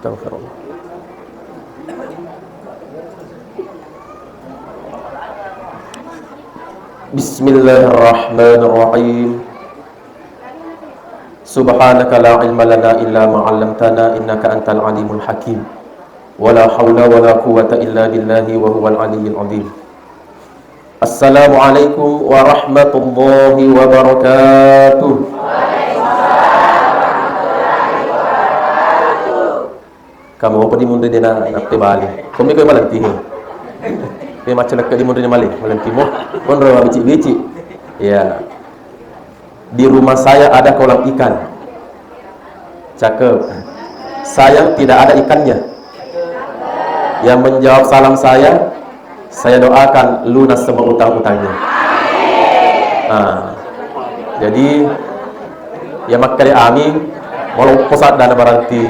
Astagfirullah. Bismillahirrahmanirrahim. Subhanaka la ilma lana illa ma 'allamtana innaka antal alimul hakim. Wala haula wala quwwata illa billahi wa huwal aliyyil azim. Assalamualaikum warahmatullahi wabarakatuh. Kamu apa di mundo dina napte bali. Kami ko malanti he. Kaya macam nak di mundo ni mali, malanti mo. Kon rawa bici-bici. Ya. Di rumah saya ada kolam ikan. Cakep. Sayang tidak ada ikannya. Yang menjawab salam saya doakan lunas semua utang-utangnya. Jadi ya makkali amin walau pusat dana baranti.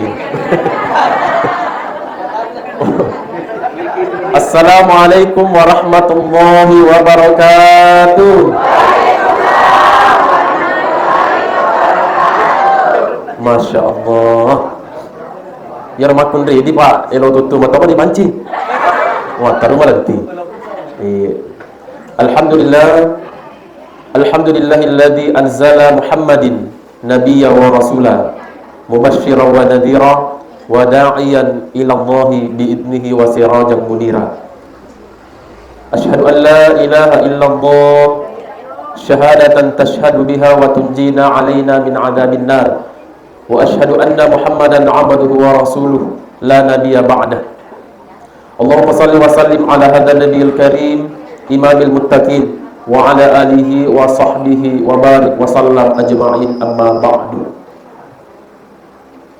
Assalamualaikum warahmatullahi wabarakatuh. Masya Allah. Ya makun ready pak. Elo tutu mata apa dipancing. Wah taruh malanti. Alhamdulillahilladzi anzala Muhammadin nabiyya wa rasula mubasysyiran wa nadhira wa da'iyan ila Allahi bi'idnihi wa sirajan munira. Asyhadu an la ilaha illallah syahadatan tashhadu biha wa tunjina 'alaina min 'adzabin nar. Wa asyhadu anna Muhammadan 'abduhu wa rasuluhu la nabiyya ba'dah. Allahumma salli wa sallim ala hadzal nabiyil karim imamil muttaqin wa ala alihi wa sahbihi wa barik wa sallam ajma'in amma ba'du.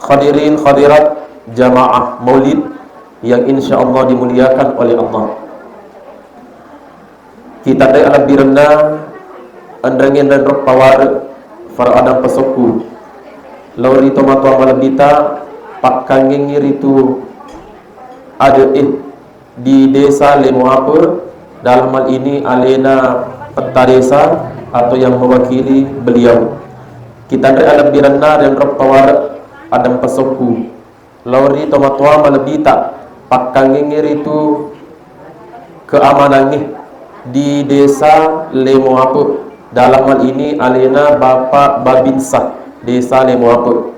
Hadirin hadirat jamaah maulid yang insyaallah dimuliakan oleh Allah. Kita dari alam birna andangin dan rok pawar faradang pesoku lauri tomatua malabita pakangengir itu ada di desa Lemoape, dalam hal ini alena peta desa atau yang mewakili beliau. Kita dari alam birna dan rok pawar adam pesoku lauri tomatua malabita pakangengir itu keamanannya di desa Lemoape, dalam hal ini alena Bapak Babinsa desa Lemoape.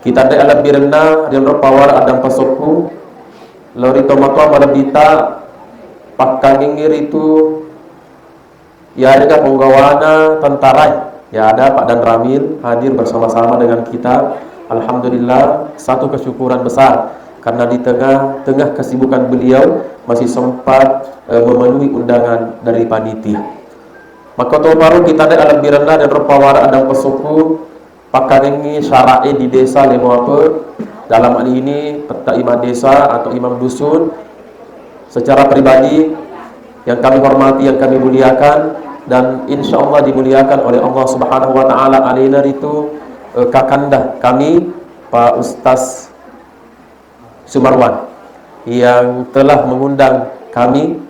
Kita ada alat birna dan pawar adam pasoku lauri tomatua malabita pakangengir itu ya ada penggawana tentara ya ada Pak Dan Ramil hadir bersama-sama dengan kita. Alhamdulillah satu kesyukuran besar karena di tengah kesibukan beliau masih sempat memenuhi undangan dari panitia. Maka to baru kita ada alam biranda dan rupawara adang pesuku pakarengi syara'i di desa Lemoape, dalam hal ini peta imam desa atau imam dusun. Secara pribadi yang kami hormati, yang kami muliakan dan insyaallah dimuliakan oleh Allah Subhanahu wa taala alina itu kakanda kami Pak Ustaz Sumarwan yang telah mengundang kami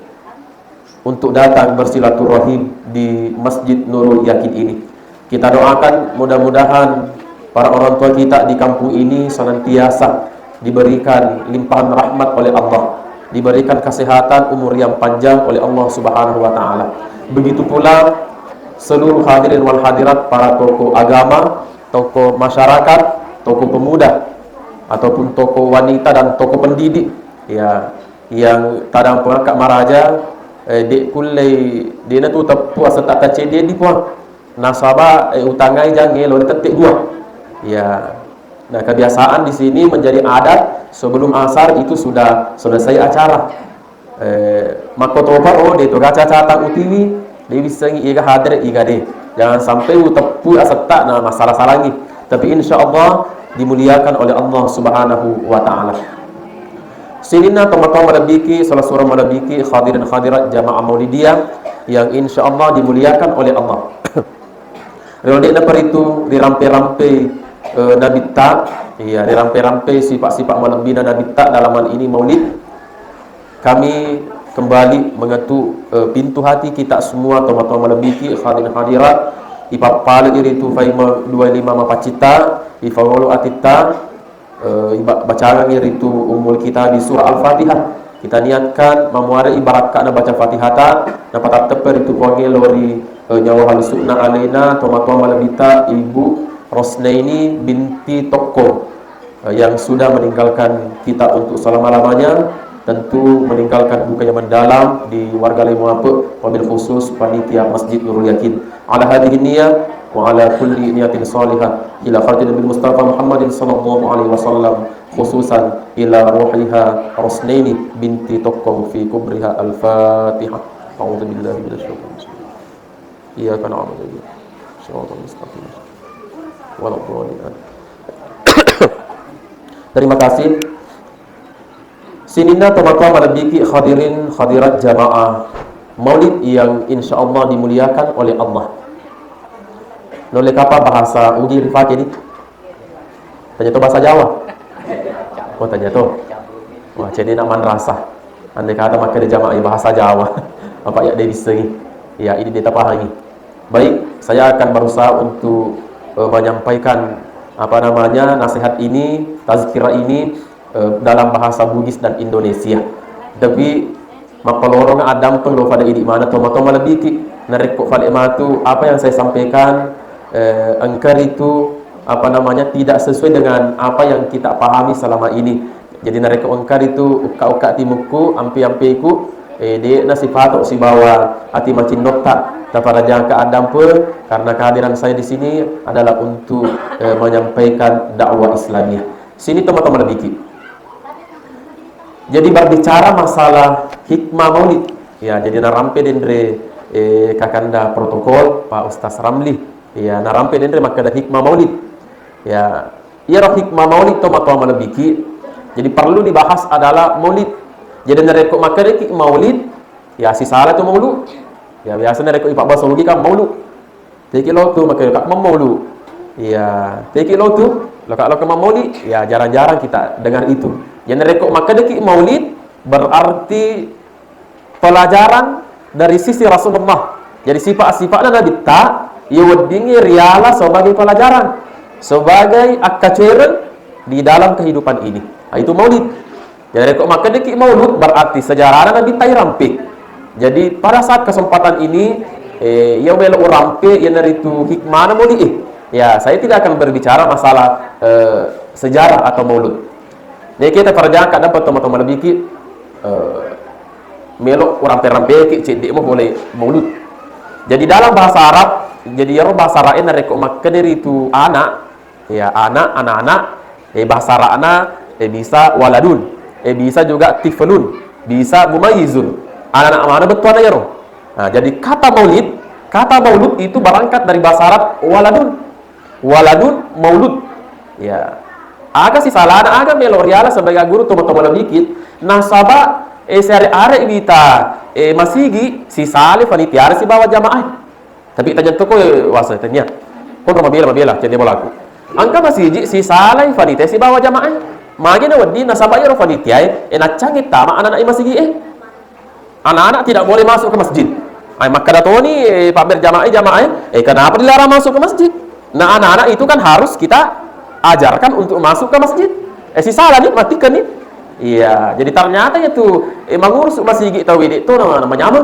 untuk datang bersilaturahim di Masjid Nurul Yakin ini. Kita doakan mudah-mudahan para orang tua kita di kampung ini senantiasa diberikan limpahan rahmat oleh Allah, diberikan kesehatan umur yang panjang oleh Allah Subhanahu wa taala. Begitu pula seluruh hadirin wal hadirat, para tokoh agama, tokoh masyarakat, tokoh pemuda ataupun tokoh wanita dan tokoh pendidik ya yang tadang pengangkat maraja dek kulai dina tu tepu asa tak tace dia di puang nasaba utangai jange lo tetek dua ya. Nah kebiasaan di sini menjadi adat sebelum asar itu sudah selesai acara makotopa dia tu kaca catang utiwi dia bisa iga hadir iga deh, jangan sampai tepu asa tak nah masalah salangi, tapi insyaallah dimuliakan oleh Allah Subhanahu wa taala. Sinina tomato malabiki salah surah malabiki hadirin hadirat jamaah maulidiyah yang insyaallah dimuliakan oleh Allah. Rode na peritu dirampe-rampe Nabi tak iya dirampe-rampe sifat-sifat malabina Nabi tak dalam hal ini maulid. Kami kembali mengetuk pintu hati kita semua tomato malabiki hadirin hadirat ipapal iritu faima 25 mapacita ifawolu atita bacaan itu umul kita di surah Al-Fatihah. Kita niatkan memuara ibarat kana baca Fatihata na patatteper itu pongi lori nyawa halusukna alaina tomatua malabita Ibu Rosnaini binti Tokko yang sudah meninggalkan kita untuk selama-lamanya, tentu meninggalkan duka yang mendalam di warga Lemuape, wabil khusus panitia Masjid Nurul Yakin. Ala hadhihi niyyah wa ala kulli niyatin salihah ila khatin bil Mustafa Muhammadin sallallahu alaihi wasallam, khususan ila ruhiha Rosnaini binti Tokko fi kubriha. Al-Fatihah. A'udzu billahi minasyaitonir rajim. Iyyaka na'budu wa iyyaka nasta'in. Shiratal mustaqim. Walaupun terima kasih. Sinina teman-teman malabiki hadirin hadirat jamaah Maulid yang insya Allah dimuliakan oleh Allah. Noleh apa bahasa uji rifat ini? Tanya tu bahasa Jawa. Oh tanya tu. Wah jadi nak madrasah. Andai kata maka di jamaah bahasa Jawa. Apa ya dia bisa ni? Ya ini dia tak pahami. Baik, saya akan berusaha untuk menyampaikan nasihat ini, tazkirah ini dalam bahasa Bugis dan Indonesia. Tapi mapalorong adam penglo pada ini mana toma-toma lebih ki narik pada matu apa yang saya sampaikan angker itu tidak sesuai dengan apa yang kita pahami selama ini. Jadi narik angker itu uka-uka timuku ampi-ampiku dia nasifat si bawa hati macin nota kepada jangka adam pun, karena kehadiran saya di sini adalah untuk menyampaikan dakwah Islamiyah. Sini teman-teman lebih. Jadi berbicara masalah hikmah Maulid. Ya, jadi narampe dendre kakanda protokol Pak Ustaz Ramli. Ya, narampe dendre maka ada hikmah Maulid. Ya, roh hikmah Maulid teman-teman lebih. Jadi perlu dibahas adalah Maulid. Jadi narekok maka hikmah Maulid. Ya, si salah tu maulud. Ya biasanya rekod ipak bahasa logika maulu. Teki lo tu maka kak maulu. Ya, teki lo tu lo kak lo ke mauli. Ya jarang-jarang kita dengar itu. Yang rekod maka deki maulid berarti pelajaran dari sisi Rasulullah. Jadi sifat-sifatnya Nabi tak ia wedingi riala sebagai pelajaran, sebagai akaceran di dalam kehidupan ini. Nah, itu maulid. Jadi rekod maka deki maulud berarti sejarahnya Nabi tak rampi. Jadi pada saat kesempatan ini yang melo rampe yang dari itu hikmah maulid ya saya tidak akan berbicara masalah sejarah atau maulud. Jadi kita perjangkat dapat teman-teman lebih melo rampe-rampe cik mau boleh maulud. Jadi dalam bahasa Arab, jadi bahasa Arab rekok maka dari itu anak-anak bahasa Arabna bisa waladun, bisa juga tiflun, bisa mumayyizun. Anak-anak mana betul ya roh. Nah, jadi kata maulud itu berangkat dari bahasa Arab waladun maulud. Ya. Agak si salah agak meloriala sebagai guru teman-teman lebih nasaba sehari are kita masigi si salih panitia si bawa jamaah. Tapi tanya tu ko wasa tanya. Ko mabila jadi bolaku. Angka masigi si salih panitia si bawa jamaah. Magi na wadi nasaba ya ro panitia enak cangit tama anak-anak masigi anak-anak tidak boleh masuk ke masjid. Maka dato ni pamer jamaah kenapa dilarang masuk ke masjid? Nah anak-anak itu kan harus kita ajarkan untuk masuk ke masjid. Si salah nih matikan nih. Iya, jadi ternyata itu mengurus masjid tahu ini itu namanya apa?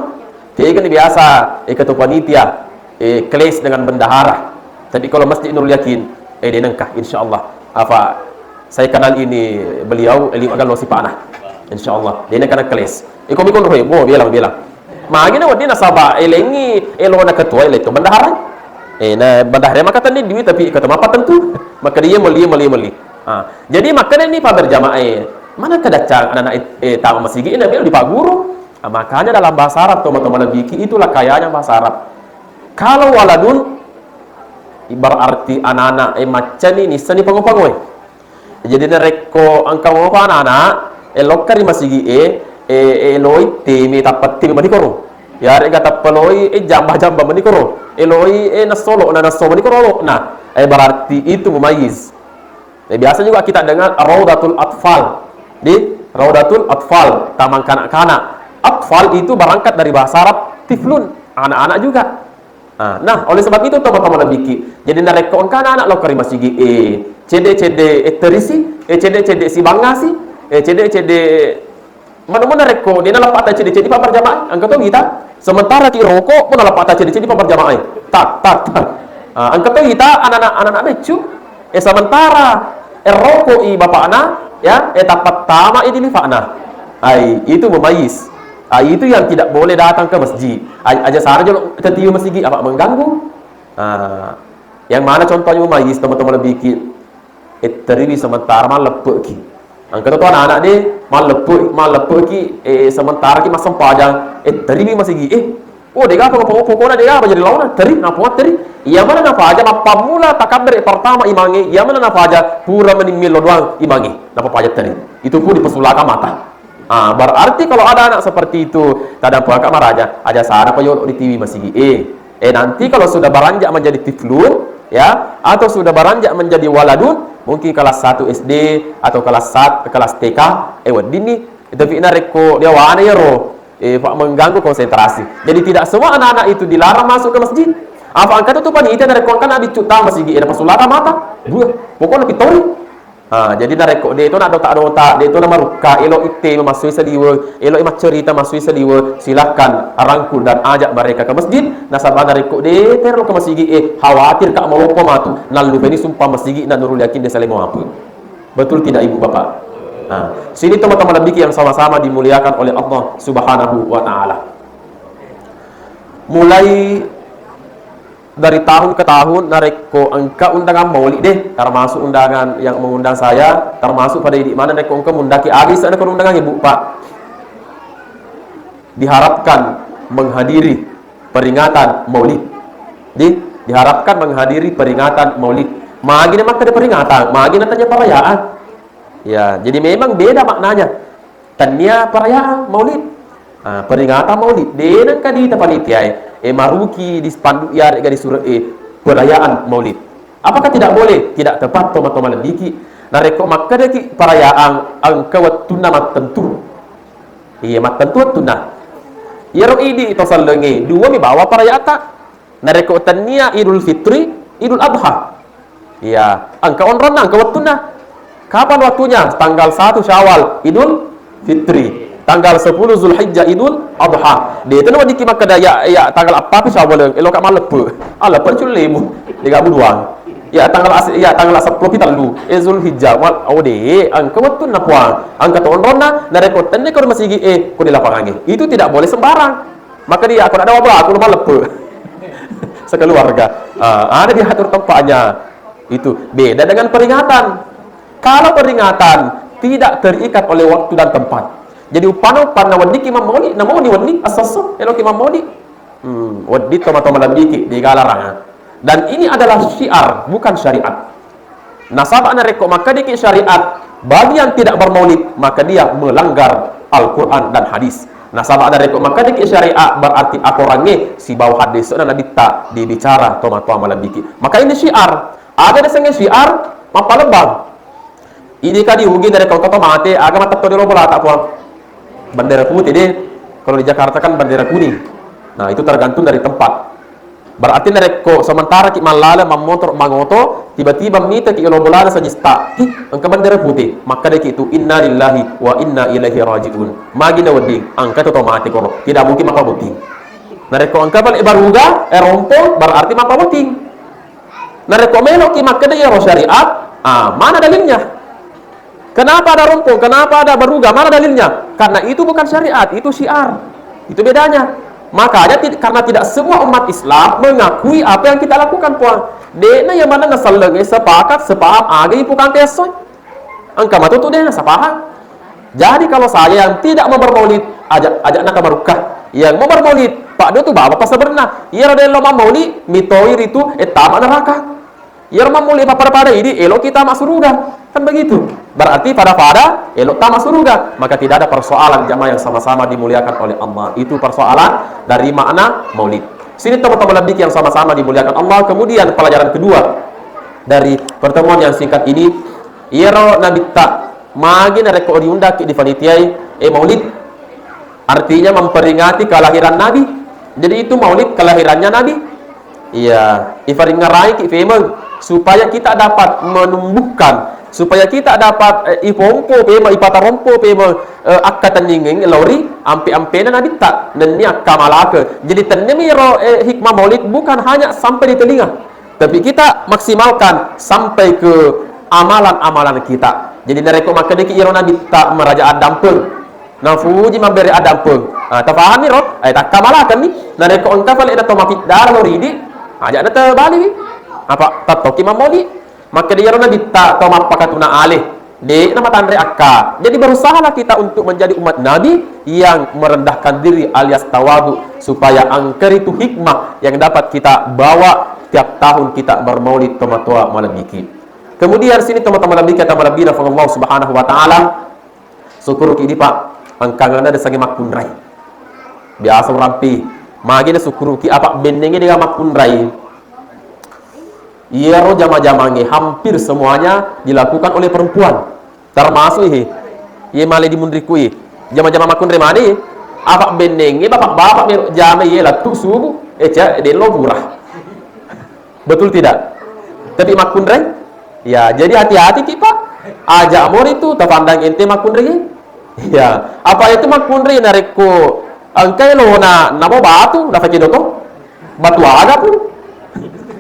Dia kan biasa ketua panitia kelas dengan bendahara. Tapi kalau Masjid Nurul Yakin dia nengkah insyaallah. Apa saya kenal ini beliau agak losi panah. Insyaallah dia nak kelas. Ikon roh bo bilang. Magina wadi nasaba elengi elo na ketua itu bendahara. Na bendahara maka tadi duit tapi kata apa tentu. Maka dia meli. Jadi maka ini pak berjamaah mana kedacang anak tamu masjid ini bilang di pak guru. Makanya dalam bahasa Arab teman-teman lebih itulah kayanya bahasa Arab. Kalau waladun berarti anak-anak macam ini seni pangopangoi. Jadi nereko angka mau anak-anak lokar di masjid eloi temi tapat temi manikoro ya rega tapaloi jamba-jamba manikoro eloi nasolo manikoro nah berarti itu mumayyiz. Biasa juga kita dengar raudatul atfal di raudatul atfal taman kanak-kanak. Atfal itu berangkat dari bahasa Arab tiflun anak-anak juga. Nah, oleh sebab itu teman-teman lebih jadi nareko anak-anak lo kari masigi cede terisi cede si bangasi cede mana-mana reko dia nak patah cede pak berjamaah angka tu kita sementara ki rokok pun nak patah cede pak berjamaah tak angka tu kita anak-anak becu sementara rokok i bapak anak ya tapat tama ini fakna itu memayis. Itu yang tidak boleh datang ke masjid. Aja saja ketiu masjid apa mengganggu. Yang mana contohnya memayis teman-teman lebih teriri sementara mal lepuk ki. Angkat tu anak-anak dia mal lepuk ki sementara ki masam pajang teriri masjid dia apa pokoknya dia apa jadi lawan teri napa teri. Yang mana napa aja apa mula takabir pertama imangi, yang mana napa aja pura menimil doang imangi. Napa aja teri. Itu pun dipesulaka mata. Berarti kalau ada anak seperti itu, kadang puaka maraja, aja sarap ayo di TV masih nanti kalau sudah beranjak menjadi tiflun, ya, atau sudah beranjak menjadi waladun, mungkin kelas 1 SD atau kelas TK, wadini itu fitna reko dia wana ya pak mengganggu konsentrasi. Jadi tidak semua anak-anak itu dilarang masuk ke masjid. Apa angkat itu panitia nareko kan abi cuta masjid ada pasulata mata, pokoknya pitori. Jadi nareko dia itu nak dota dia itu nama ruka elo ite memasui sediwa elo emak cerita masui sediwa silakan rangkul dan ajak mereka ke masjid nasabah nareko dia terlalu ke masjid khawatir kak mau lupa matu lalu ini sumpah masjid nak nurul yakin dia saling mau apa betul tidak ibu bapak. Sini teman-teman lebih yang sama-sama dimuliakan oleh Allah Subhanahu wa taala. Mulai dari tahun ke tahun nareko angka undangan maulid deh, termasuk undangan yang mengundang saya, termasuk pada di mana nareko angka mundaki habis ada undangan ibu pak. Diharapkan menghadiri peringatan maulid. Diharapkan menghadiri peringatan maulid. Magina maka ada peringatan, magina tanya perayaan. Ya, jadi memang beda maknanya. Tanya perayaan maulid. Peringatan maulid. Denang kadita panitia. Maruki di spanduk ya di surat perayaan maulid. Apakah tidak boleh? Tidak tepat teman-teman lebih. Nareko maka deki perayaan angka wattuna mat tentu. Iya mat tentu wattuna. Yero idi itu salengi dua mi bawa perayaan tak. Nareko tania Idul Fitri, Idul Adha. Iya, angka onron angka wattuna. Kapan waktunya? Tanggal 1 Syawal Idul Fitri. Tanggal 10 Zulhijjah Idul Adha. Dia tu nak diki maka ya tanggal apa tu Syawal elok kat malepe. Lepe culemu 3 bulan. Ya tanggal 10 kita lu Zulhijjah wal ode angka waktu na puang. Angka tahun rona na rekod tenne ko masih ko di lapangan. Itu tidak boleh sembarang. Maka dia aku ada apa aku malepe. Sekeluarga. Ada diatur tempatnya. Itu beda dengan peringatan. Kalau peringatan tidak terikat oleh waktu dan tempat. Jadi upana wadi ki mamoni na mau wadi asaso elo ki mamoni wadi teman-teman lebih di galarang. Dan ini adalah syiar bukan syariat. Nasabah nareko maka diki syariat bagi yang tidak bermaulid maka dia melanggar Al-Qur'an dan hadis. Nasabah nareko maka diki syariat berarti akorange si bau hadis na nabita dibicara teman-teman lebih. Maka ini syiar. Ada desenge syiar mapalebang. Ini kadi ugi dari kau mate agama tetap di bola tak puang. Bendera putih deh. Kalau di Jakarta kan bendera kuning. Nah, itu tergantung dari tempat. Berarti nereko sementara ki malala mamotor mangoto tiba-tiba mita ki lobolana sajista. Angka bendera putih. Maka dek itu inna lillahi wa inna ilaihi rajiun. Magina wadi angka otomatis kok. Tidak mungkin maka putih. Nereko angka bal baruga rompo berarti maka putih. Nereko melo ki maka dek syariat. Mana dalilnya? Kenapa ada rumpung? Kenapa ada beruga? Mana dalilnya? Karena itu bukan syariat, itu syiar. Itu bedanya. Makanya karena tidak semua umat Islam mengakui apa yang kita lakukan, puang. Dena yang mana nasaleng sepakat sepaham agi bukan tesoy. Angka matu tu dena sepaham. Jadi kalau saya yang tidak mau bermaulid, ajak nak barukah. Yang mau bermaulid, Pak do tu bawa pas sebenarnya. Ia ada lo maulid, mitoir itu tamak neraka. Ia mau maulid pada ini, elok kita masuk surga. Kan begitu. Berarti pada elok tamak surga, maka tidak ada persoalan jamaah yang sama-sama dimuliakan oleh Allah. Itu persoalan dari makna maulid. Sini teman-teman lebih yang sama-sama dimuliakan Allah. Kemudian pelajaran kedua dari pertemuan yang singkat ini, iro nabi tak magin reko diundak di panitiai maulid. Artinya memperingati kelahiran Nabi. Jadi itu maulid kelahirannya Nabi. Iya, ifaring ngarai ki femeng supaya kita dapat menumbuhkan, supaya kita dapat ipompo pema ipatarompo pema akkatan ninging lauri ampe-ampena nabi tak nenni akka malaka. Jadi tennemiro hikmah maulid bukan hanya sampai di telinga, tapi kita maksimalkan sampai ke amalan-amalan kita. Jadi nareko makadeki iro nabi tak meraja adam pun na fuji mambere adam pun tafahami ro ay takka malakan ni nareko engka fal eda to mapit dar lo ridi aja na bali apa tatoki mamoli maka dia ro nabi tak to mapakatuna alih de nama tandre akka. Jadi berusahalah kita untuk menjadi umat nabi yang merendahkan diri alias tawadu, supaya angker itu hikmah yang dapat kita bawa tiap tahun kita bermaulid tomatua malam iki. Kemudian sini teman-teman nabi kata nabi Allah Subhanahu wa taala syukur ki pak angkangana ada sange makunrai biasa rampi magi na syukur ki apa bendenge dengan makunrai iya ro jama-jamange hampir semuanya dilakukan oleh perempuan termasuk ye male di mundriku jama-jama makunrai mani apa bendenge bapak-bapak jama ye latu subuh de lo murah betul tidak tapi makunrai ya, jadi hati-hati kita. Aja amor itu tafandang ente makunri. Ya, apa itu makunri nareko angkai lo na namo batu dah pakai doko. Batu ada pun.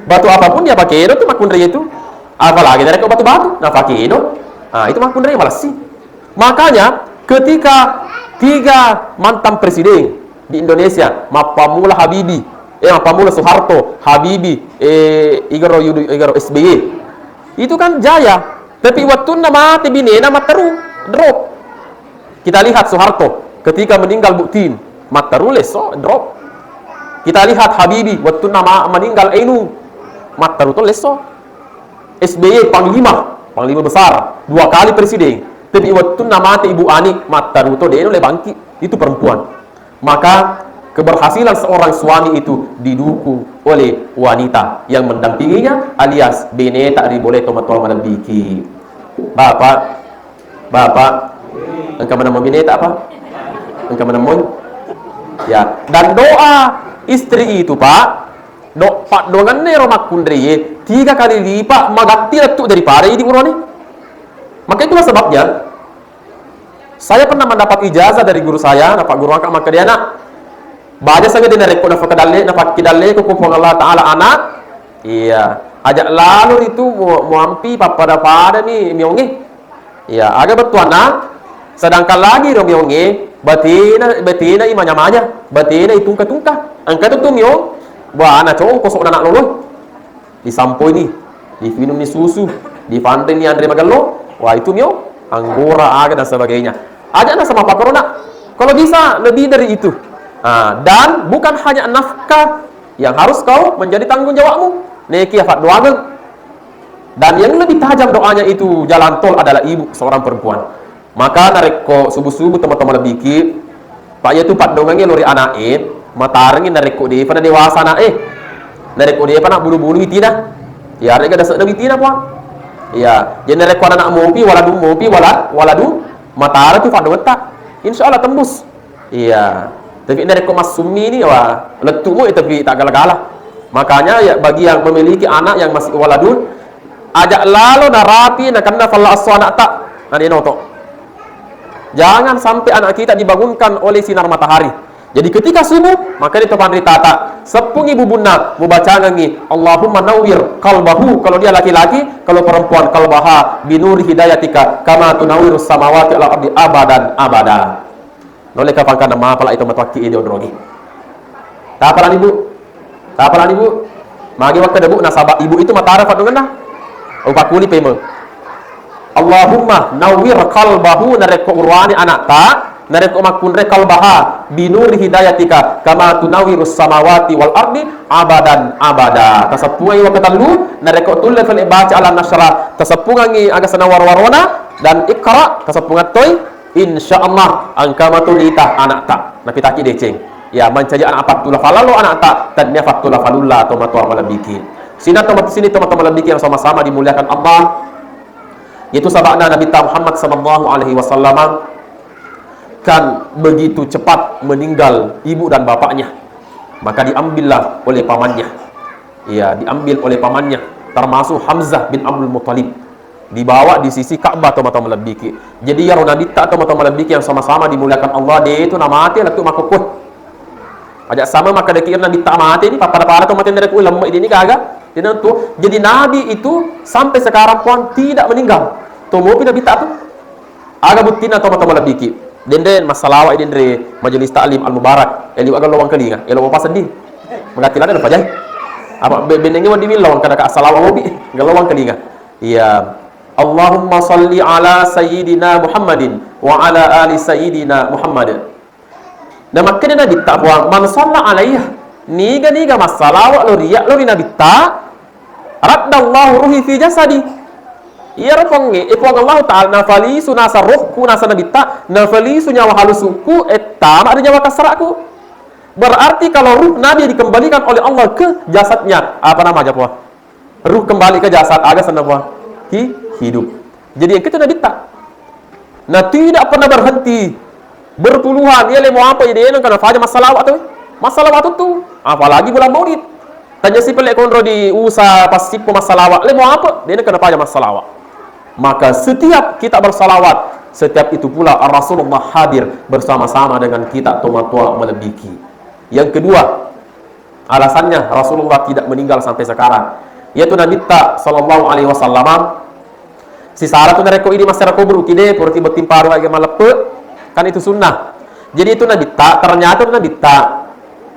Batu apapun dia pakai itu makunri itu. Apalagi nareko batu-batu dah pakai itu. Ah, itu makunri malas sih. Makanya ketika 3 mantan presiden di Indonesia, Mapamula Habibie, Mapamula Soeharto, Habibie, Igor SBY. Itu kan jaya, tapi waktu nama tibine nama teru drop. Kita lihat Soeharto ketika meninggal buktiin mataru leso drop. Kita lihat Habibie waktu nama meninggal Ainu mataru to leso. SBY panglima besar 2 kali presiden, tapi waktu nama Ibu Ani mataru to de le bangki itu perempuan. Maka keberhasilan seorang suami itu didukung oleh wanita yang mendampinginya alias bene tak boleh tomat-tomat malam biki. Bapak engkau menemukan bene tak apa? Engkau menemukan ya. Dan doa istri itu pak dongan ne romak kundri 3 kali lipat magati letuk daripada ini urone. Maka itulah sebabnya saya pernah mendapat ijazah dari guru saya, Pak Guru Angkat maka dia nak baca sangat dia rekod nafak kidalle ko kumpul Allah Taala anak. Iya, ajak lalu itu muampi pada nih mionge. Iya, agak betuana. Sedangkan lagi ro mionge betina imanya betina itu tungka. Angka itu miong. Wah, anak cowok kosok anak lolo. Disampo ini, diminum ni susu, difanten ni Andre Magallo. Wah, itu miong. Anggora aga dan sebagainya. Ajaklah sama Pak Corona. Kalau bisa lebih dari itu. Dan bukan hanya nafkah yang harus kau menjadi tanggung jawabmu. Neki afat doakan. Dan yang lebih tajam doanya itu jalan tol adalah ibu seorang perempuan. Maka nareko subuh-subuh teman-teman lebih Pak ya tu pat dongangnya lori anak matarengin nareko dia pada dewasa anak nareko dia pada bulu-bulu itina. Ya reka dasar nabi itina puan. Ya, jadi nareko anak mopi waladu matara tu pat dongeta. Insyaallah tembus. Iya. Tapi dari komas sumi ini wah letumu tapi tak galak-galak. Makanya ya bagi yang memiliki anak yang masih waladun ajak lalu narapi nak kena falla aswana tak nadi noto. Jangan sampai anak kita dibangunkan oleh sinar matahari. Jadi ketika subuh maka di depan tata sepung ibu bunda membaca ngangi Allahumma nawwir qalbahu kalau dia laki-laki, kalau perempuan qalbaha binuri hidayatika kama tunawwirus samawati wal ardi abadan abada. Noleh kapan nama pala itu matwaki ide odrogi. Tapalan ibu. Magi waktu debu nasabah ibu itu matara fadungan dah. Upakuli pema. Allahumma nawwir qalbahu nareko urwani anak ta nareko makunre qalbaha binuri hidayatika kama tunawwirus samawati wal ardi abadan abada. Tasapungai wakatalu nareko tulle fal baca ala nasra tasapungangi aga sanawar warwana dan ikra tasapungat toy insyaallah angka matulita anak tak napi taki deceng ya mancaja anak apatula falalo anak tak tadnya fatula falulla atau matua malabiki sini teman-teman lebih yang sama-sama dimuliakan Allah yaitu sahabatnya Nabi Muhammad sallallahu alaihi wasallam kan begitu cepat meninggal ibu dan bapaknya maka diambillah oleh pamannya Iya, diambil oleh pamannya, termasuk Hamzah bin Abdul Muttalib. Dibawa di sisi Ka'bah atau mata melebiki. Jadi ya Ronaldo atau mata melebiki yang sama-sama dimuliakan Allah, dia itu nama mati lah tu makukut. Ajak sama maka dekir Nabi tak mati ni pada-pada tu mati dari ulama ini kagak. Jadi Nabi itu sampai sekarang pun tidak meninggal. Tuh Nabi tak tu. Aga bukti atau mata melebiki. Den masalah ini dari Majelis Ta'lim Al-Mubarak. Eli agak lawang kelinga, elo apa sedih. Mengatilan ada pajai. Apa benengnya wadi lawang kada ka assalamu alaikum. Galawang kelinga. Iya. Allahumma salli ala sayyidina Muhammadin wa ala ali sayyidina Muhammadin. Dan makanya Nabi tak buang man shalla alaiha niga masalah lo riya lo Nabi tak raddallahu ruhi fi jasadi. Iya raponge ipong Allah ta'ala nafali sunasa ruhku nasa Nabi tak nafali sunyawa halusuku etama ada nyawa kasraku. Berarti kalau ruh Nabi dikembalikan oleh Allah ke jasadnya, apa namanya puah? Ruh kembali ke jasad ada sana puah? Hidup. Jadi yang kita Nabi tak. Nah tidak pernah berhenti. Berpuluhan. Ia mau apa jadi karena fajar masalah waktu. Masalah waktu tu. Apalagi bulan Maulid. Tanya si pelek kontrol di usaha pasti masalah waktu. Mau apa? Dia kena fajar masalah waktu. Maka setiap kita bersalawat, setiap itu pula Rasulullah hadir bersama-sama dengan kita tua melebiki. Yang kedua, alasannya Rasulullah tidak meninggal sampai sekarang. Yaitu Nabi tak sallallahu alaihi wasallam. Si Sarah tu nareko ini masyarakat kubur kide porti betimpa ru agama lepe kan itu sunnah. Jadi itu Nabi tak ternyata Nabi tak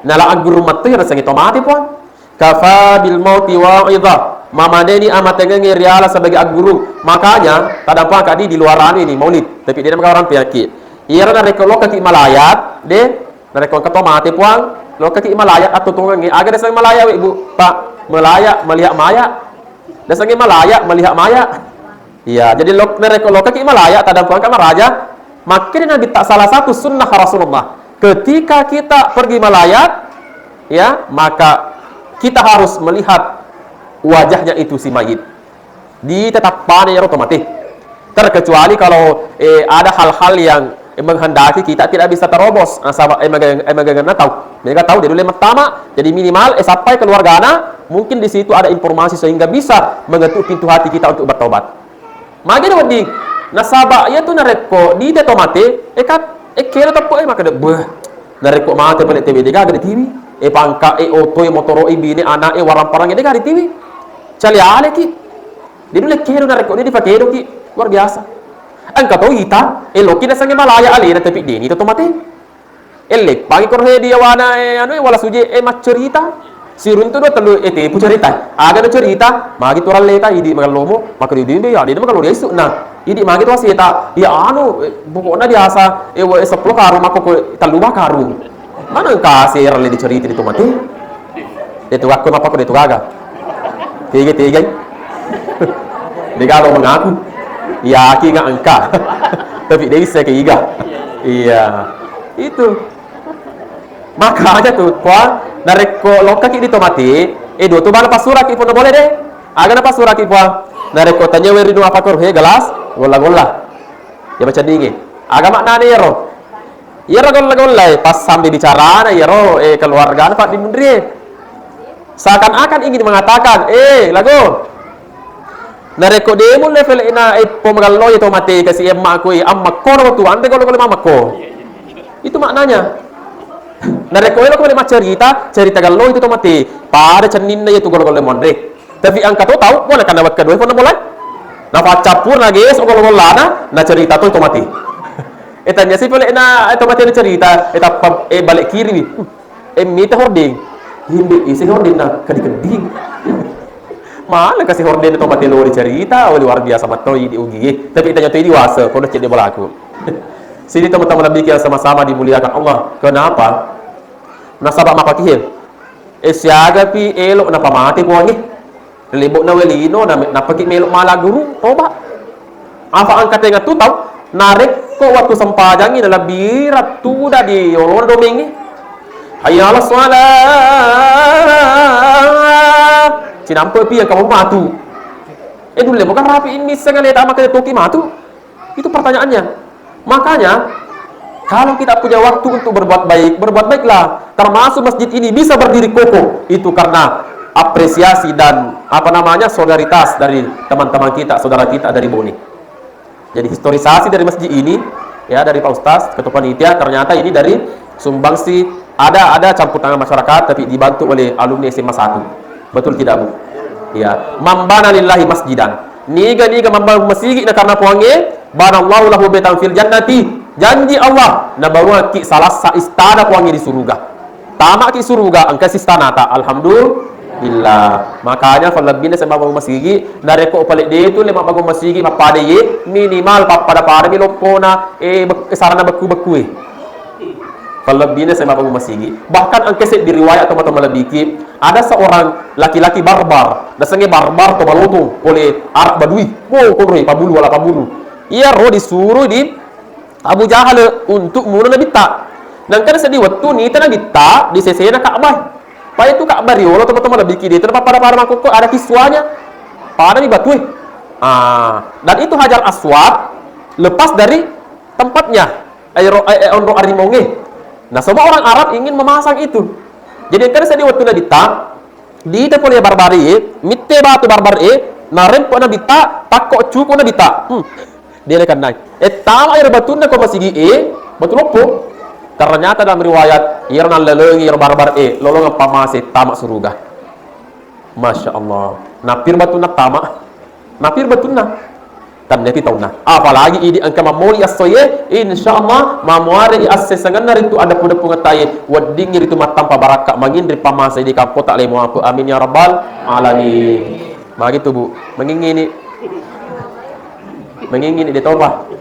nala aguru matu ya rasanya tomati pun. Kafa bil mauti wa idha. Mamadeni amat ngenge riala sebagai aguru. Makanya kadang apa kadi di luaran ini Maulid, tapi dia orang penyakit. Ia nareko lo kaki malayat de nareko ketomati pun lo kaki malayat atau tunggangi aga dasang malaya Ibu Pak melaya melihat maya. Dasang malaya melihat maya. Iya, jadi lo kaki malaya tadam puan kamar raja. Makanya Nabi tak salah satu sunnah Rasulullah. Ketika kita pergi melayat, ya, maka kita harus melihat wajahnya itu si mayit. Ditetapkan ya otomatis. Terkecuali kalau ada hal-hal yang menghendaki kita tidak bisa terobos. Sahabat emang tahu. Mereka tahu dari dulu pertama, jadi minimal sampai keluargana, mungkin di situ ada informasi sehingga bisa mengetuk pintu hati kita untuk bertobat. Magi wadi nasaba ya tu nareko di te tomate kira tapo maka de nareko mate pale TV dega di TV pangka auto motoro bini anak warang parang dega di TV cali ale ki di dulu kira nareko di pakedo ki luar biasa angka to ita loki na sange malaya ale na tapi di ni to tomate pagi korhe dia wana wala suje macerita sirun tu do telu pu cerita aga do cerita magi tu leta idi magalomo maka di ya di magalo yesu nah idi magi tu asita ya pokoknya biasa 10 karung aku telu karung mana kasih rale di cerita itu mati itu aku apa ko itu aga tiga dia kalau mengaku ya ki enggak angka tapi dia bisa ke iga iya itu makanya tuh puan nareko loka ki ditomati do tu bala pasura ki pun boleh deh aga na pasura ki puan nareko tanya weri no apa kor he galas golla ya baca dingin aga makna ne yero golla pas sambil bicara na yero keluarga Pak Dimundri seakan-akan ingin mengatakan lago nareko demo level ina pomagallo itu mati kasi emma ko amma kor tu ante golla mama ko itu maknanya. Nareko lo kau cerita gallo itu tomati pada cenin na itu gol-gol mondre tapi angka tu tahu boleh kan dapat kedua pun boleh na capur na guys gol-gol lana na cerita tu tomati etanya sih boleh na tomati na cerita balik kiri mita hording hindi isi hording na kadi-kading malah kasih hording tomati lo cerita luar biasa matoi di ugi tapi etanya tu di wasa kau nak cek dia balaku sini teman-teman Nabi yang sama-sama dimuliakan Allah. Kenapa? Nasabak mapakihim. Siaga pi elok na pamati po ni. Libok na welino na pakik melok malaguru. Toba. Apa angkat nga tu tahu? Narik ko waktu sempajangi na labirat tu dah di orang domingi. Hayya ala salat. Cinampe pi yang kamu matu. Dulu bukan rapi ini sengaja tak makan toki matu. Itu pertanyaannya. Makanya kalau kita punya waktu untuk berbuat baik, berbuat baiklah. Termasuk masjid ini bisa berdiri kokoh. Itu karena apresiasi dan solidaritas dari teman-teman kita, saudara kita dari Bone. Jadi historisasi dari masjid ini ya, dari Pak Ustaz Ketua Panitia, ternyata ini dari sumbangsi, ada campur tangan masyarakat tapi dibantu oleh alumni SMA 1. Betul tidak, Bu? Ya, mambana lillahi masjidan. Niga membangun masjid na karena puange, banallahu lahu baitan fil jannati. Janji Allah na bawa ki salah sa istana puange di surga. Tamak ki surga angka istana ta. Alhamdulillah. Makanya falabina sa bangun masjid dari ko palit dito lima bangun masjid mapada ye minimal pada mi lopona sarana beku falabina sa bangun masjid. Bahkan angka di riwayat atau malabiki ada seorang laki-laki barbar, dasarnya barbar atau balotong oleh Arab Badui. Pabulu wala pabulu. Ia disuruh di Abu Jahal untuk muna nabita. Dan kan sedih waktu ni tanah bita di sesena Ka'bah. Pa itu Ka'bah riolo teman-teman lebih kiri. Terus pada mangkuk ada kiswanya. Pada ni batu. Dan itu Hajar Aswad lepas dari tempatnya. Onro arimonge. Nah, semua orang Arab ingin memasang itu. Jadi kan sedih waktu nabita di depan barbari, mitte batu barbari, narem po nabita, takok cuko nabita. Dia akan naik. Tama air batu na ko masigi betul opo. Ternyata dalam riwayat irna leleng barbar lolong pamase tamak suruga. Masya Allah. Napir batu na tama. Napir batu na. Tanda kita tahu na. Apalagi ini angka mamoli asoye, insyaallah mamuare asesangan naritu ada punya pengetahuan wading itu matampa baraka mangin dari pamase di kampung tak lemo aku. Amin ya rabbal alamin. Begitu Bu. Mengingini di taubat.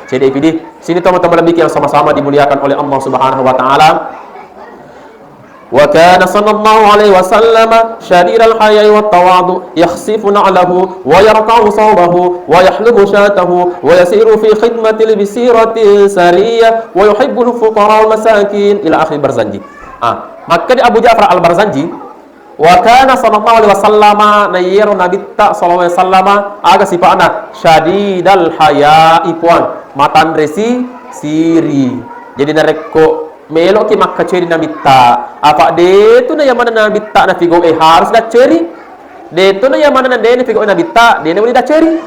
CDPD. Sini teman-teman lebih yang sama-sama dimuliakan oleh Allah Subhanahu wa taala. Wa kana sallallahu alaihi wasallam syadiral haya'i wat tawadu yakhsifu na'lahu wa yarqa'u sawbahu wa yahlubu shatahu wa yasiru fi khidmatil bisirati sariyah wa yuhibbul fuqara wal masakin ila akhir Barzanji. Maka di Abu Ja'far Al-Barzanji wa kana sallallahu alaihi wasallam nayyiru nabitta sallallahu alaihi wasallam aga sifana syadidal haya'i puan matan resi siri. Jadi nareko melok ki makka ceri nabitta apa de tu na yamana nabitta na figo harus dah ceri de tu na yamana na de figo nabitta de ne boleh dah ceri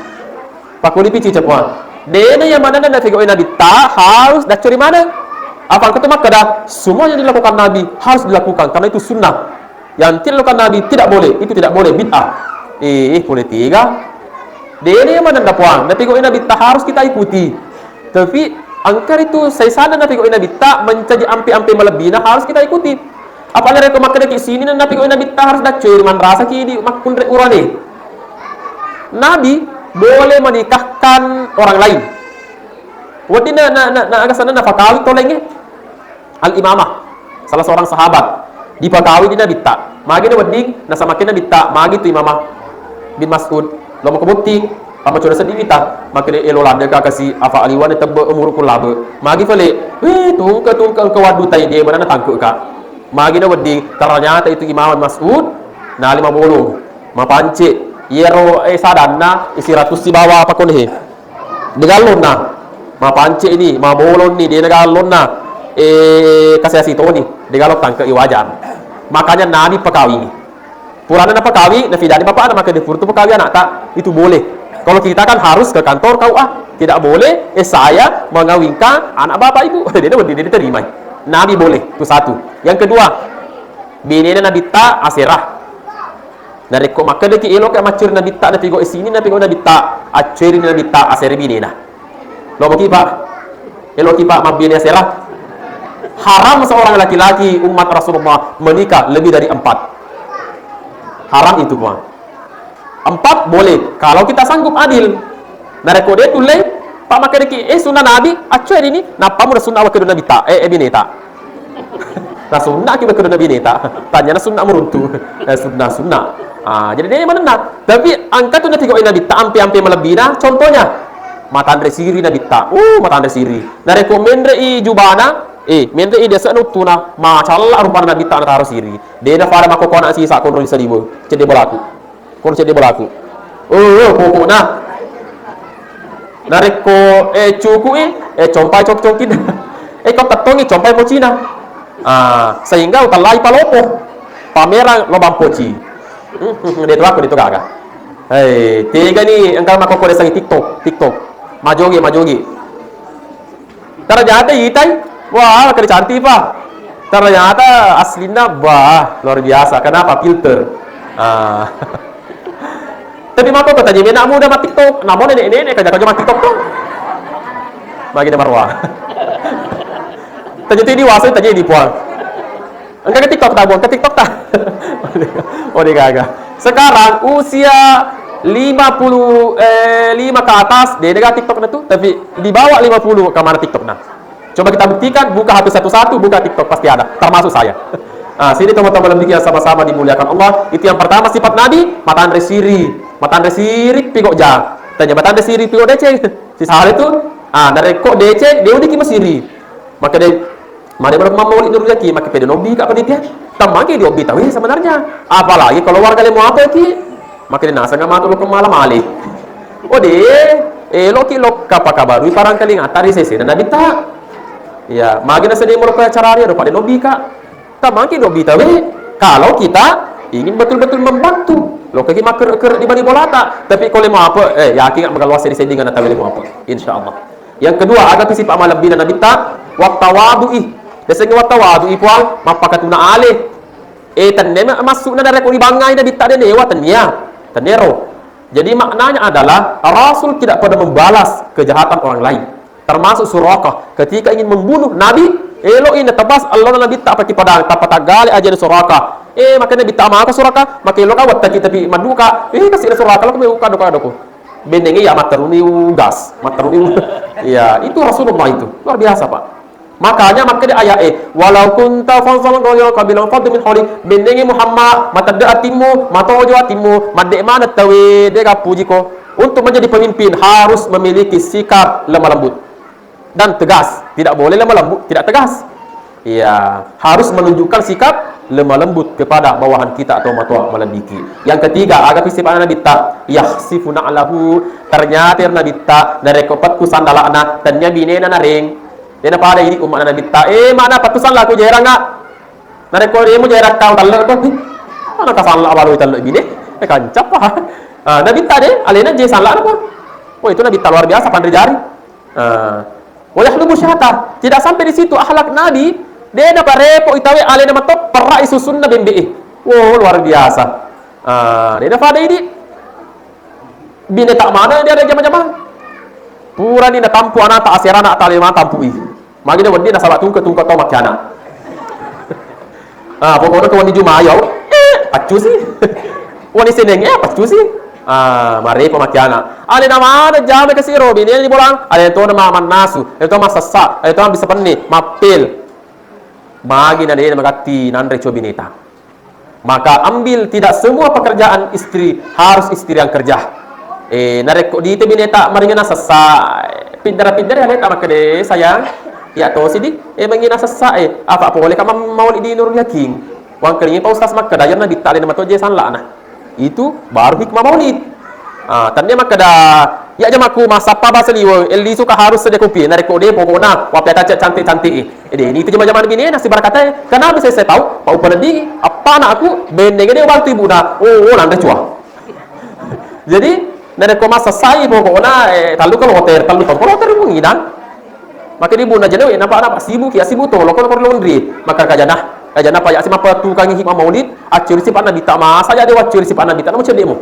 pakuli pici cepuan de na yamana na figo nabitta harus dah ceri mana apa kata makka dah semua yang dilakukan Nabi harus dilakukan karena itu sunnah. Yang tidak dilakukan Nabi tidak boleh, itu tidak boleh, bid'ah. Boleh tiga. Dia ni yang mana dah puang? Nabi kau Nabi tak harus kita ikuti. Tapi angkar itu saya sana Nabi kau Nabi tak mencaji ampi-ampi melebihnya harus kita ikuti. Apalagi mereka makan di sini Nabi kau Nabi tak harus dah cerman rasa kini makun urani. Nabi boleh menikahkan orang lain. Wadi na agak sana nafakawi tolengnya Al-Imamah, salah seorang sahabat. Dipakawi di Nabi tak magi na wading nasa makin Nabi tak magi tu Imamah bin Mas'ud lo mau kebukti apa coba sedih kita makin elola dia kasih afa aliwan tebbe umur kulabe magi fale tungka ke wadu tai dia mana tangkuk ka magi na wading ternyata itu Imam Mas'ud na 50 mapance yero sadanna isi ratus si bawa apa konhe degalon na mapance ini mabolon ni dia degalon na kasih asih ni degalon tangke iwajan. Makanya Nabi pekawi. Purana na pekawi, na fidani bapak na maka difurtu pekawi anak tak itu boleh. Kalau kita kan harus ke kantor kau tidak boleh. Saya mengawinkan anak bapak ibu. Dia diterima. Nabi boleh. Itu satu. Yang kedua, bini Nabi tak aserah. Dari kok maka deki elok ke macur Nabi tak na pigo isini na pigo Nabi tak aceri Nabi tak aser bini na. Lo mau kipak? Elok kipak mabini aserah. Haram seorang laki-laki umat Rasulullah menikah lebih dari 4. Haram itu puan. 4 boleh kalau kita sanggup adil. Nareko dia tulai pak makan deki sunnah Nabi acuai ini napa mu sunnah waktu Nabi tak bineta. Nah sunnah kita waktu Nabi bineta. Tanya sunnah meruntu. Sunnah. Jadi dia mana nak? Tapi angka tu nanti kau Nabi tak ampi melebihna. Contohnya mata andre siri Nabi tak. Mata andre siri. Nareko mendre i jubana mende ide sa nutuna ma challa rupan Nabi ta taro siri de na fara mako kona si sa kon ro salibo cede bolaku koko na nareko cuku compai cok-cokin kau ketongi compai mo Cina sehingga utalai palopo pameran lobang poci. Dia tu aku kagak. Hei, tiga ni engkau mak kau desang TikTok. Majogi. Ternyata itai, wah, kali cantik pak. Ternyata aslinya wah luar biasa. Kenapa? Filter. Tapi mako kata jadi nak muda mak TikTok, namun nenek kerja mak TikTok tuh. Bagi dia marwah. Ternyata ini wasit tadi di puang. Enggak ke TikTok tak buang ke TikTok tak. Oh dia kagak. Sekarang usia 55 ke atas dia dekat TikTok na tuh, tapi di bawah 50 ke mana TikTok nah. Coba kita buktikan, buka HP satu-satu, buka TikTok pasti ada, termasuk saya. Sini teman-teman yang sama-sama dimuliakan Allah. Itu yang pertama sifat Nabi, mata andre siri pigok ja. Tanya mata andre siri pigok DC. Si sahal itu, dari kok DC, dia udah kima siri. Maka dia mari bermamau itu rezeki, maka pede nobi kak penitia. Tamang dia obi tahu sebenarnya. Apalagi kalau warga mau apa ki? Maka dia nasa nggak matul ke malam ali. Oh deh, loki apa kabar? Parang kali ngatari sesi dan Nabi tak. Ya, magina sedih mau ke acara dia, pada nobi kak. Tamang dia nobi tahu. Kalau kita ingin betul-betul membantu, lo kaki maker di bani bolata. Tapi kalau mau apa? Yakin nggak bakal wasi di dengan tahu mau apa? Insya Allah. Yang kedua, agak sisi pak malam bina Nabi tak. Waktawadu'i. Desanya waktawadu'i puang, mapakatuna alih. Tanya masuk na dari kuli bangai na bitta den ewa tanero. Jadi maknanya adalah Rasul tidak pada membalas kejahatan orang lain. Termasuk Surakah ketika ingin membunuh Nabi, ini tebas Allah na bitta apa padang tapatagali aja di Surakah. Makanya bitta ama ka Surakah, maka lo kawat tapi maduka. Kasih na Surakah lo kau kado. Bendengi ya materuni gas, materuni. Ya, itu Rasulullah itu. Luar biasa, Pak. Makanya dia ayat walau kunta fansalan qawya qabilan fadl min hawli bendengi Muhammad matadda atimu matojo atimu madde mana tawe dega puji ko untuk menjadi pemimpin harus memiliki sikap lemah lembut dan tegas, tidak boleh lemah lembut, tidak tegas. Iya, harus menunjukkan sikap lemah lembut kepada bawahan kita atau matua melediki. Yang ketiga, agak pisip Nabi ta yahsifuna alahu ternyata Nabi ta dari kopatku sandalana tanya binena naring. Dia pada ini umat Nabi ta mana patusan laku jaira enggak? Nare ko remu jaira kau talak ko. Mana kasan la baru talak bine? Kancap ah. Nabi ta deh alena je salak apa? Oh itu Nabi ta luar biasa pandai jari. Wa yahlubu syata. Tidak sampai di situ akhlak Nabi, dia dapat repo itawe alena matop perai susun na bembe. Wow luar biasa. Dia dapat ini bine tak mana dia ada jama-jama. Pura ni na tampu anak tak aserana tak lima tampui. Magi dia wadi na sabat tungke tau makiana. Pokoknya kawan di Jumayau, pacu sih. Wani senengnya pacu sih. Mari pemakiana. Ale nama ada jam ke siro bini ni bolang. Ale to nama manasu, itu mas sesa, itu bisa penni, mapil. Magi na dia magati nandre cobineta. Maka ambil tidak semua pekerjaan istri harus istri yang kerja. Narek di itu bineta maringana sesa. Pintar-pintar ya leta maka deh sayang. Ya to sidi mangina sesa apa boleh kamu mau di Nurul Yakin. Wang keringin pa ustaz maka dayan na bitale na matoje sanla na. Itu baru hikmah maulid. Tanya maka dah ya jamaku masapa bahasa liwo eli suka harus sedia kopi narek kode pokoknya wapya tacat cantik-cantik. Ini itu jama-jama bini nasi barakatnya. Kenapa saya tahu Pak Upan di apa anak aku bendeng dia waktu ibu dah. Oh nanda cua. Jadi narek ko masasai pokoknya talu kalau hotel mengidang. Maka di bunda jenewe nampak sibuk ya sibuk tuh lokal laundry maka kajana pak ya siapa tukang hikmah maulid acur si pana bita masa jadi wacur si pana bita namun cedekmu.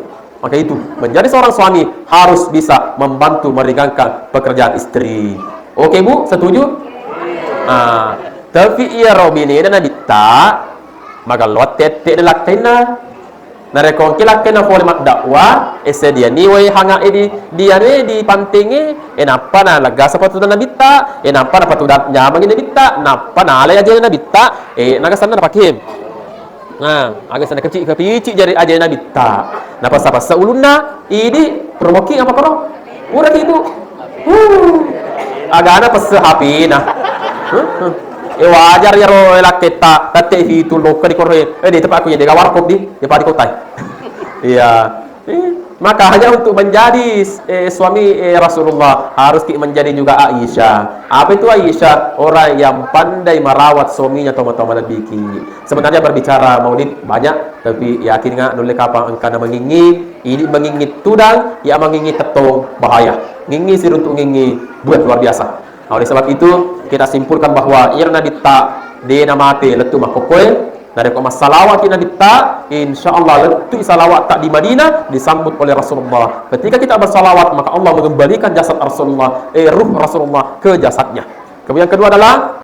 Maka itu menjadi seorang suami harus bisa membantu meringankan pekerjaan istri. Oke Bu, setuju? Tapi iya robini dan bita maka lot tete delakena narekon kilakena fole mak dakwa dia niwe hanga dia di pantingi napa na laga sapatu na bitta napa na patudat nyamang ina bitta napa na alay aja na bitta nagasana na pakim agak sana kecil kepici jari aja na bitta napa sapa sa ulunna ini promoki apa kono urat itu agana pas hapi nah wajar ya ro laketa tate hitu lokal di korre di tempat aku ya de warkop di padi kotai iya Maka hanya untuk menjadi suami Rasulullah harus menjadi juga Aisyah. Apa itu Aisyah? Orang yang pandai merawat suaminya teman-teman Nabi. Sebenarnya berbicara maulid banyak, tapi yakin nggak nulis kapang engkau mengingi ini mengingit tudang, ya mengingit tetong bahaya. Ngingi sir untuk ngingi buat luar biasa. Oleh sebab itu kita simpulkan bahwa irna ditta dena mate letu makokoy. Dari koma salawat ina ditta, insyaallah letu salawat tak di Madinah disambut oleh Rasulullah. Ketika kita bersalawat maka Allah mengembalikan jasad Rasulullah, ruh Rasulullah ke jasadnya. Kemudian kedua adalah